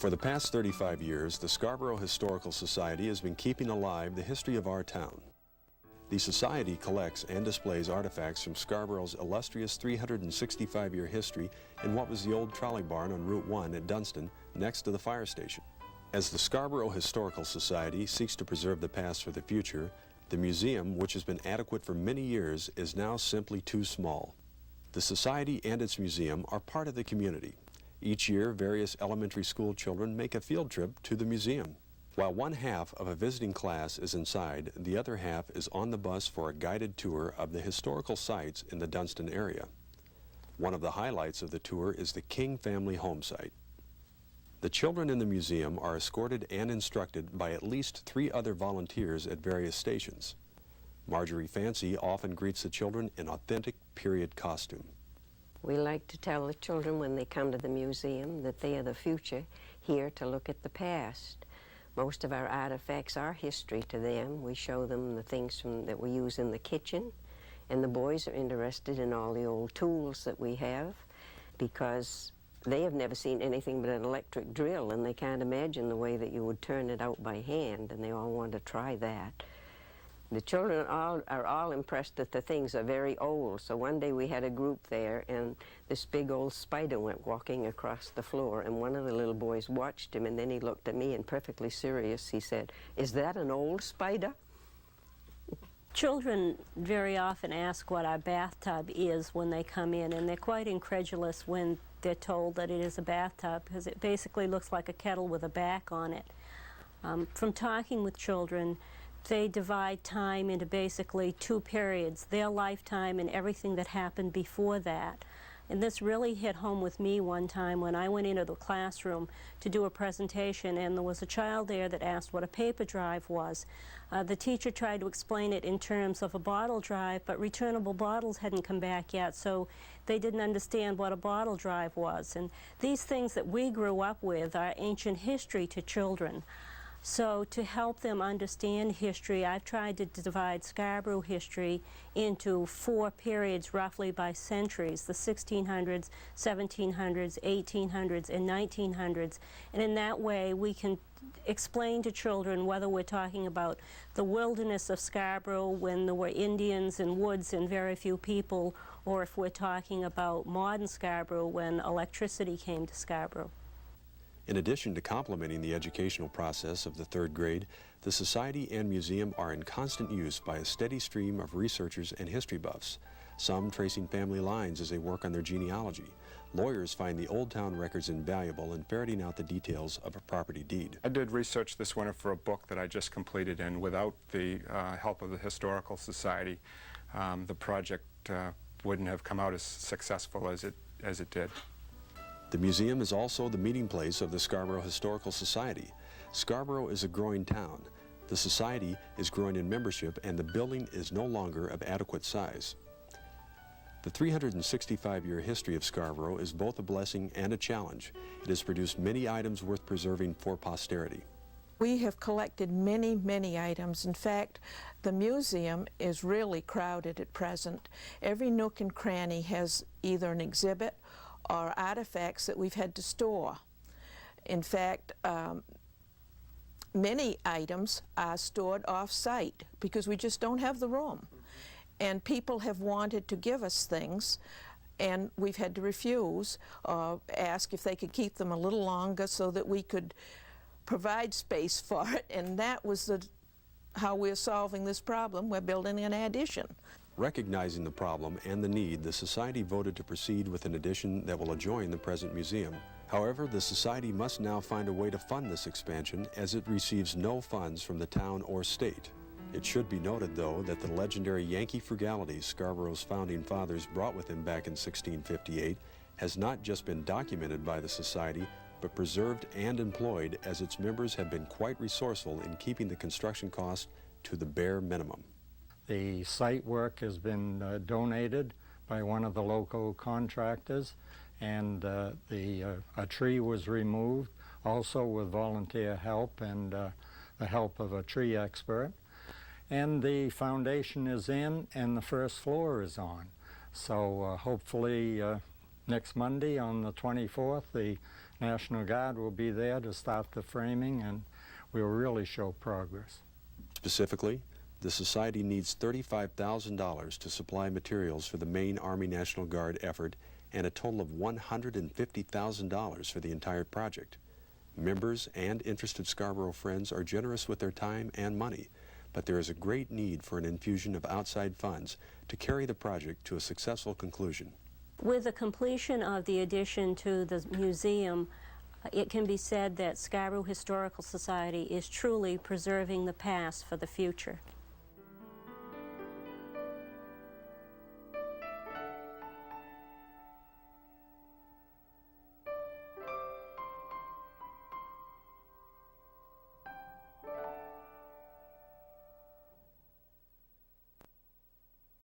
For the past 35 years, the Scarborough Historical Society has been keeping alive the history of our town. The Society collects and displays artifacts from Scarborough's illustrious 365-year history in what was the old trolley barn on Route 1 at Dunston, next to the fire station. As the Scarborough Historical Society seeks to preserve the past for the future, the museum, which has been adequate for many years, is now simply too small. The Society and its museum are part of the community. Each year, various elementary school children make a field trip to the museum. While one half of a visiting class is inside, the other half is on the bus for a guided tour of the historical sites in the Dunston area. One of the highlights of the tour is the King family home site. The children in the museum are escorted and instructed by at least 3 other volunteers at various stations. Marjorie Fancy often greets the children in authentic period costume. We like to tell the children when they come to the museum that they are the future, here to look at the past. Most of our artifacts are history to them. We show them the things that we use in the kitchen, and the boys are interested in all the old tools that we have because they have never seen anything but an electric drill, and they can't imagine the way that you would turn it out by hand, and they all want to try that. The children are all impressed that the things are very old. So one day we had a group there, and this big old spider went walking across the floor, and one of the little boys watched him, and then he looked at me and perfectly serious, he said, "Is that an old spider?" Children very often ask what our bathtub is when they come in, and they're quite incredulous when they're told that it is a bathtub, because it basically looks like a kettle with a back on it. From talking with children, they divide time into basically 2 periods, their lifetime and everything that happened before that. And this really hit home with me one time when I went into the classroom to do a presentation, and there was a child there that asked what a paper drive was. The teacher tried to explain it in terms of a bottle drive, but returnable bottles hadn't come back yet, so they didn't understand what a bottle drive was. And these things that we grew up with are ancient history to children. So to help them understand history, I've tried to divide Scarborough history into 4 periods roughly by centuries, the 1600s, 1700s, 1800s, and 1900s. And in that way, we can explain to children whether we're talking about the wilderness of Scarborough when there were Indians and woods and very few people, or if we're talking about modern Scarborough when electricity came to Scarborough. In addition to complementing the educational process of the 3rd grade, the Society and Museum are in constant use by a steady stream of researchers and history buffs, some tracing family lines as they work on their genealogy. Lawyers find the Old Town records invaluable in ferreting out the details of a property deed. I did research this winter for a book that I just completed, and without the help of the Historical Society, the project wouldn't have come out as successful as it did. The museum is also the meeting place of the Scarborough Historical Society. Scarborough is a growing town. The society is growing in membership, and the building is no longer of adequate size. The 365-year history of Scarborough is both a blessing and a challenge. It has produced many items worth preserving for posterity. We have collected many, many items. In fact, the museum is really crowded at present. Every nook and cranny has either an exhibit or artifacts that we've had to store. In fact, many items are stored off-site because we just don't have the room. And people have wanted to give us things, and we've had to refuse or ask if they could keep them a little longer so that we could provide space for it, and that was how we're solving this problem. We're building an addition. Recognizing the problem and the need, the Society voted to proceed with an addition that will adjoin the present museum. However, the Society must now find a way to fund this expansion, as it receives no funds from the town or state. It should be noted, though, that the legendary Yankee frugality Scarborough's founding fathers brought with them back in 1658 has not just been documented by the Society, but preserved and employed, as its members have been quite resourceful in keeping the construction cost to the bare minimum. The site work has been donated by one of the local contractors, and a tree was removed, also with volunteer help and the help of a tree expert. And the foundation is in, and the first floor is on. So hopefully next Monday on the 24th, the National Guard will be there to start the framing, and we'll really show progress. Specifically, the Society needs $35,000 to supply materials for the Maine Army National Guard effort and a total of $150,000 for the entire project. Members and interested Scarborough friends are generous with their time and money, but there is a great need for an infusion of outside funds to carry the project to a successful conclusion. With the completion of the addition to the museum, it can be said that Scarborough Historical Society is truly preserving the past for the future.